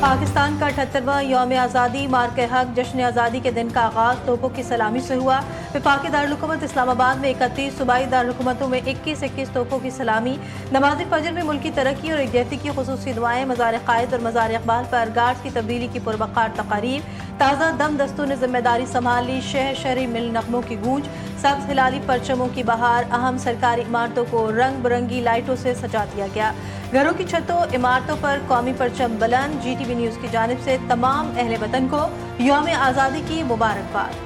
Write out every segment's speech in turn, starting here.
पाकिस्तान का 78वां यौम आज़ादी मार्के हक जश्न आज़ादी के दिन का आगाज तोपों की सलामी से हुआ। वफाकी दारुल इस्लामाबाद में 31, सूबाई दारुलहुकूमतों में 21 तोपों की सलामी। नमाज फजर में मुल्क की तरक्की और यकजहती की खुसूसी दुआएं। मज़ार क़ायद और मज़ार इक़बाल पर गार्ड्स की तब्दीली की पुरवक़ार तक़ारीब। ताज़ा दम दस्तों ने जिम्मेदारी संभाल ली। शहर शहरी मिल नगमों की गूंज। सब्ज़ हिलाली परचमों की बहार। अहम सरकारी इमारतों को रंग बिरंगी लाइटों से सजा दिया गया। घरों की छतों इमारतों पर कौमी परचम बुलंद। GTV न्यूज़ की जानिब से तमाम अहले वतन को यौम आज़ादी की मुबारकबाद।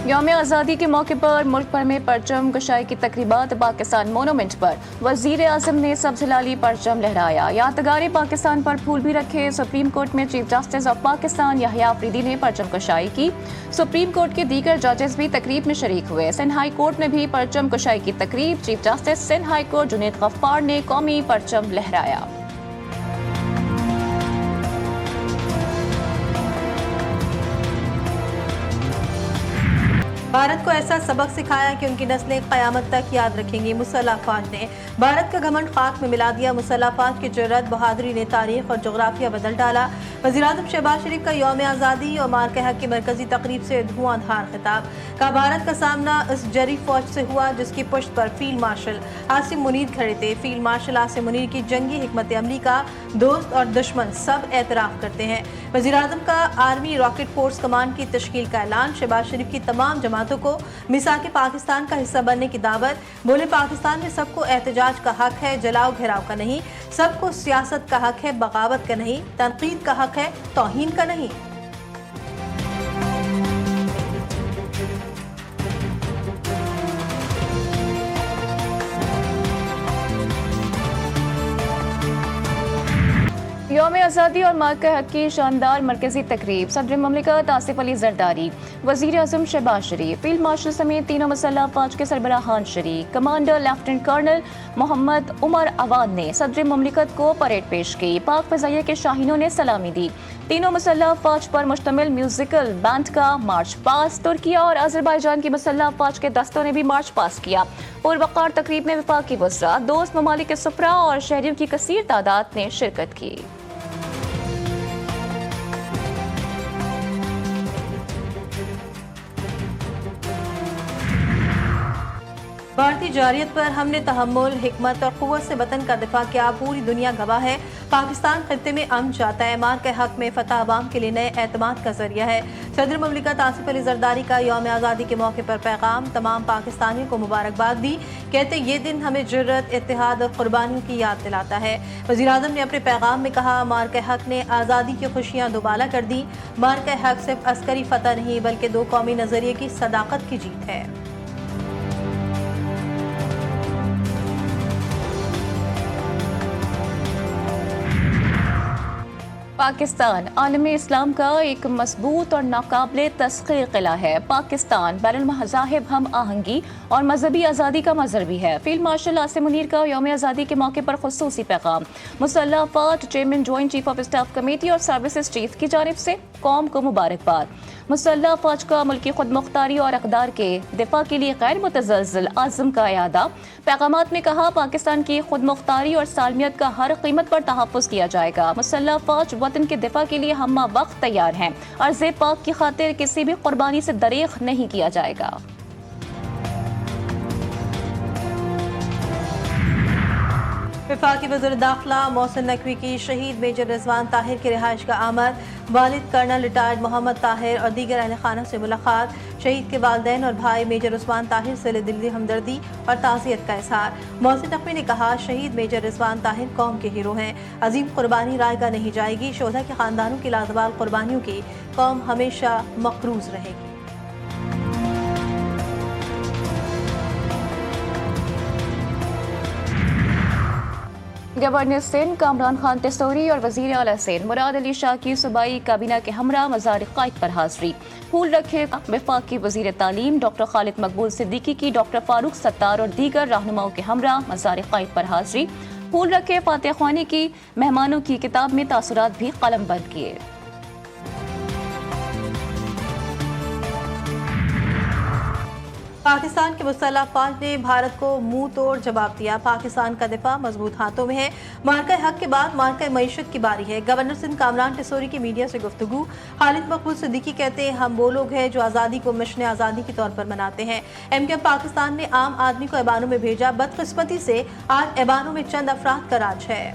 यौम आज़ादी के मौके पर मुल्क भर में परचम कशाई की तकरीबात। पाकिस्तान मोनूमेंट पर वज़ीर आज़म ने सब्ज़ हिलाली परचम लहराया। यादगार पाकिस्तान पर फूल भी रखे। सुप्रीम कोर्ट में chief justice of Pakistan Yahya Afridi ने परचम कशाई की। सुप्रीम कोर्ट के दीगर जजेस भी तकरीब में शरीक हुए। सिंध हाई कोर्ट में भी परचम कशाई की तकरीब। Chief justice Sindh high court Junaid Ghaffar ने कौमी परचम लहराया। भारत को ऐसा सबक सिखाया कि उनकी नस्लें क़यामत तक याद रखेंगी। मुसल्लह अफ़वाज ने भारत का घमंड खाक में मिला दिया। मुसल्लह अफ़वाज की जुर्रत बहादुरी ने तारीख और जोग्राफिया बदल डाला। वज़ीर-ए-आज़म शहबाज शरीफ का यौम आज़ादी और मार्के हक की मरकजी तकरीब से धुआंधार खिताब। कहा भारत का सामना इस जरी फौज से हुआ जिसकी पुश्त पर फील्ड मार्शल आसिम मुनीर खड़े थे। फील्ड मार्शल आसिम मुनीर की जंगी हिकमत अमली का दोस्त और दुश्मन सब एतराफ़ करते हैं। वज़ीर-ए-आज़म का आर्मी रॉकेट फोर्स कमांड की तश्कील का ऐलान। शहबाज शरीफ की तमाम जमातों को मिसाके पाकिस्तान का हिस्सा बनने की दावत। बोले पाकिस्तान में सबको एहतजाज का हक है, जलाओ घेराव का नहीं। सबको सियासत का हक है, बगावत का नहीं। तनकीद का हक है, तौहीन का नहीं। यौम आज़ादी और मार्के हक की शानदार मरकजी तकरीब। सदर ममलिकत आसिफ अली जरदारी, वज़ीर आज़म शहबाज शरीफ, फील्ड मार्शल समेत तीनों मुसल्लह अफ़वाज के सरबराहान शरीक। Commander lieutenant colonel Mohammad Umar Awad ने सदर ममलिकत को परेड पेश की। पाक फ़ज़ाइया के शाहीनों ने सलामी दी। तीनों मुसल्लह अफ़वाज पर मुश्तमिल म्यूजिकल बैंड का मार्च पास। तुर्किया और अज़रबैजान की मुसल्लह अफ़वाज के दस्तों ने भी मार्च पास किया। पुरवक़ार तकरीब में वफाकी वज़रा, दोस्त ममालिक के सुफरा और शहरियों की कसीर तादाद ने शिरकत की। भारतीय जारियत पर हमने तहम्मुल, हिकमत और क़ुव्वत से वतन का दिफा किया। पूरी दुनिया गवाह है। पाकिस्तान खित्ते में अमन चाहता है। मार के हक में फतह अवाम के लिए नए एतमाद का जरिया है। सदर ममलिकत आसिफ अली जरदारी का यौम आज़ादी के मौके पर पैगाम। तमाम पाकिस्तानियों को मुबारकबाद दी। कहते ये दिन हमें जुर्रत, इत्तेहाद और कुर्बानियों की याद दिलाता है। वज़ीर आज़म ने अपने पैगाम में कहा मार के हक ने आज़ादी की खुशियाँ दोबाला कर दी। मार के हक सिर्फ अस्करी फतह नहीं बल्कि दो कौमी नजरिए की सदाकत की जीत है। पाकिस्तान आलमी इस्लाम का एक मजबूत और नाकाबिले तस्खीर किला है। पाकिस्तान बैरुल मज़ाहिब हम आहंगी और मजहबी आज़ादी का मज़हर भी है। फील्ड मार्शल आसिम मुनीर का यौम आज़ादी के मौके पर खुसूसी पैगाम। मुसल्लह अफ़वाज, chairman joint chief of staff committee और सर्विसेज चीफ की जानिब से कौम को मुबारकबाद। मुसल्लह अफ़वाज का मुल्की खुद मुख्तारी और अक़दार के दिफा के लिए गैर मुतज़लज़ल आज़म का यादा। पैगामात में कहा पाकिस्तान की खुद मुख्तारी और सालमियत का हर कीमत पर तहफ़्फ़ुज़ किया जाएगा। मुसल्लह अफ़वाज वतन के दिफा के लिए हम्मा वक्त तैयार हैं। अर्ज़े पाक की खातिर किसी भी कुर्बानी से दरेख नहीं किया जाएगा। वफाकी वज़ीर दाखिला मोहसिन नकवी की शहीद मेजर रिजवान ताहिर की रिहाइश का आमद। वालिद कर्नल रिटायर्ड मोहम्मद ताहिर और दीगर अहल खाना से मुलाकात। शहीद के वालिदैन और भाई मेजर उस्मान ताहिर से दिली हमदर्दी और ताज़ियत का इज़हार। मोहसिन नकवी ने कहा शहीद मेजर रिजवान ताहिर कौम के हीरो हैं। अजीम कुर्बानी रायगा नहीं जाएगी। शोधा के खानदानों की लाजवाब कुर्बानियों की कौम हमेशा मक़रूज़ रहेगी। गवर्नर सिंध कामरान खान तस्तूरी और वज़ीर आला सिंध मुराद अली शाह की सूबाई काबीना के हमरा मज़ार क़ायद पर हाज़री। फूल रखे वफाकी वज़ीर तालीम डॉक्टर खालिद मकबूल सिद्दीकी की डॉक्टर फारूक सत्तार और दीगर रहनुमाओं के हमरा मज़ार क़ायद पर हाज़री। फूल रखे फातिहा ख़्वानी की मेहमानों की किताब में तासुरात भी कलमबंद किए। पाकिस्तान के मुसल्लह अफवाज ने भारत को मुंह तोड़ जवाब दिया। पाकिस्तान का दिफा मजबूत हाथों में है। मार्का हक के बाद मार्का मईशत की बारी है। गवर्नर सिंध कामरान टिसोरी की मीडिया से गुफ्तगू। खालिद मकबूल सिद्दीकी कहते हैं, हम वो लोग हैं जो आज़ादी को मिशन आज़ादी के तौर पर मनाते हैं। MKM पाकिस्तान ने आम आदमी को ऐवानों में भेजा। बदकिस्मती से आज ऐवानों में चंद अफराद का राज है।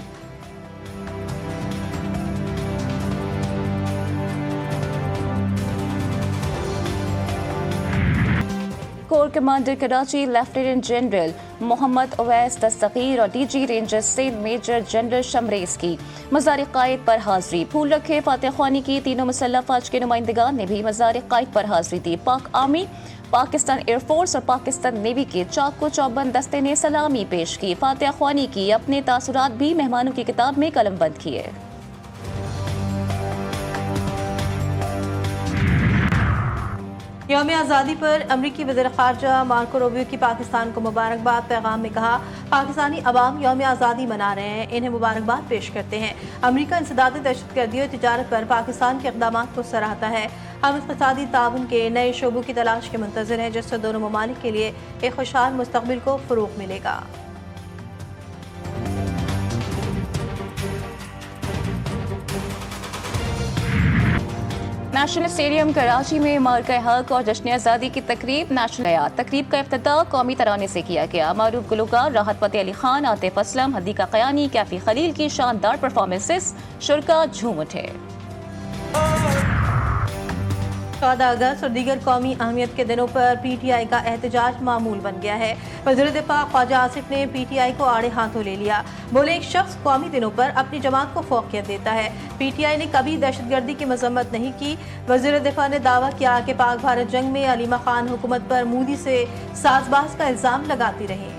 Corps commander Karachi lieutenant general Mohammad Awais Dastgir और DG रेंजर्स से मेजर जनरल शमरेज की मज़ार कायद पर हाजिरी। फूल रखे फातह ख्वानी की तीनों मुसल्लह अफवाज के नुमाइंदगान ने भी मज़ार कायद पर हाजिरी दी। पाक आर्मी, पाकिस्तान एयरफोर्स और पाकिस्तान नेवी के चाको चौबंद दस्ते ने सलामी पेश की। फातह ख्वानी की अपने तासुरात भी मेहमानों की किताब में कलमबंद किए। यौम आज़ादी पर अमरीकी वज़ीर ख़ारजा मार्को रूबियो की पाकिस्तान को मुबारकबाद। पैगाम में कहा, पाकिस्तानी अवाम यौम आज़ादी मना रहे हैं, इन्हें मुबारकबाद पेश करते हैं। अमरीका इंसदाद दहशतगर्दी और तिजारत पर पाकिस्तान के इक़दामात को सराहता है। हम इक़्तिसादी ताउन के नए शोबों की तलाश के मुंतज़िर हैं, जिससे दोनों ममालिक के लिए एक खुशहाल मुस्तक़बिल को फ़रोग़ मिलेगा। नेशनल स्टेडियम कराची में मार्का हक और जश्न आज़ादी की तकरीब तकरीब का इफ्तिताह कौमी तराने से किया गया। मारूफ गुलकार राहत फ़तेह अली खान, आतिफ असलम, हदीका क़यानी, कैफी खलील की शानदार परफॉर्मेंसेस शुरा झूम उठे। 14 अगस्त और दीगर कौमी अहमियत के दिनों पर PTI का एहतजाज मामूल बन गया है। वज़ीर दिफा ख्वाजा आसिफ ने PTI को आड़े हाथों ले लिया। बोले, एक शख्स कौमी दिनों पर अपनी जमात को फौकियत देता है। PTI ने कभी दहशतगर्दी की मजम्मत नहीं की। वज़ीर दिफा ने दावा किया कि पाक भारत जंग में अलीमा खान हुकूमत पर मोदी से साजबाज का इल्ज़ाम लगाती रही।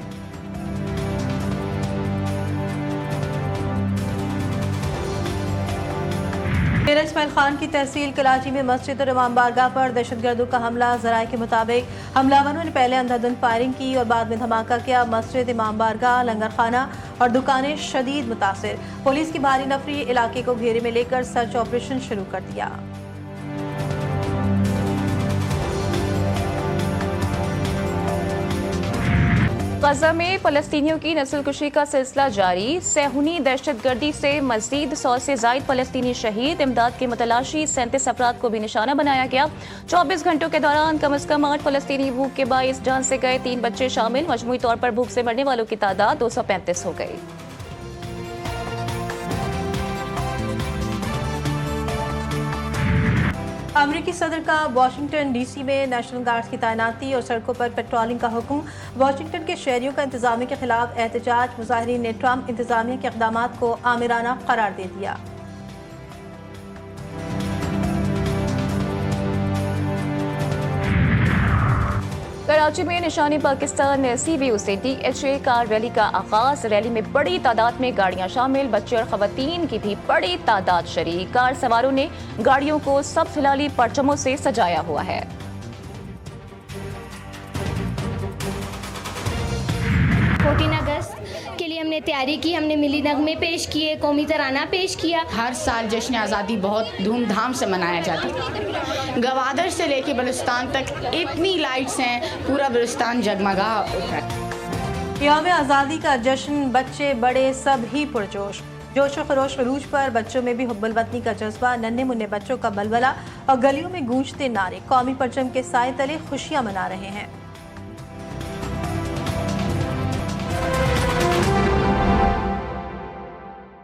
मेरा इस्माइल खान की तहसील कराची में मस्जिद और इमाम बारगाह पर दहशतगर्दों का हमला। ज़राए के मुताबिक हमलावरों ने पहले अंधाधुंध फायरिंग की और बाद में धमाका किया। मस्जिद, इमाम बारगाह, लंगर खाना और दुकानें शदीद मुतासिर। पुलिस की भारी नफरी इलाके को घेरे में लेकर सर्च ऑपरेशन शुरू कर दिया। गजा में फलस्तीनियों की नस्लकुशी का सिलसिला जारी। सेहूनी दहशतगर्दी से मजीद 100 से जायद फलस्तीनी शहीद। इमदाद के मुतलाशी 37 अफराद को भी निशाना बनाया गया। 24 घंटों के दौरान कम अज कम 8 फलस्तीनी भूख के बाइस जान से गए, 3 बच्चे शामिल। मजमूई तौर पर भूख से मरने वालों की तादाद 235 हो गई। अमरीकी सदर का वाशिंगटन DC में नेशनल गार्ड्स की तैनाती और सड़कों पर पेट्रोलिंग का हुक्म। वाशिंगटन के शहरियों का इंतजामिया के खिलाफ एहतजाज। मुजाहिरीन ने ट्रंप इंतजामिया के इक़दामात को आमिराना करार दे दिया। कराची में निशानी पाकिस्तान CBU से DHA कार रैली का आगाज। रैली में बड़ी तादाद में गाड़ियां शामिल, बच्चे और खवातीन की भी बड़ी तादाद शरीक। कार सवारों ने गाड़ियों को सब्ज़ हिलाली परचमों से सजाया हुआ है। 14 अगस्त के लिए हमने तैयारी की, हमने मिली नगमे पेश किए, कौमी तराना पेश किया। हर साल जश्न आज़ादी बहुत धूमधाम से मनाया जाता है। गवादर से लेके बलुस्तान तक इतनी लाइट्स हैं, पूरा बलुस्तान जगमगा उठा है। यौम आज़ादी का जश्न, बच्चे बड़े सब ही पुरजोश। जोश और खरोश अरूज पर बच्चों में भी हुब्बुल वतनी का जज्बा। नन्हे मुन्ने बच्चों का बलबला और गलियों में गूंजते नारे। कौमी परचम के साए तले खुशियां मना रहे हैं।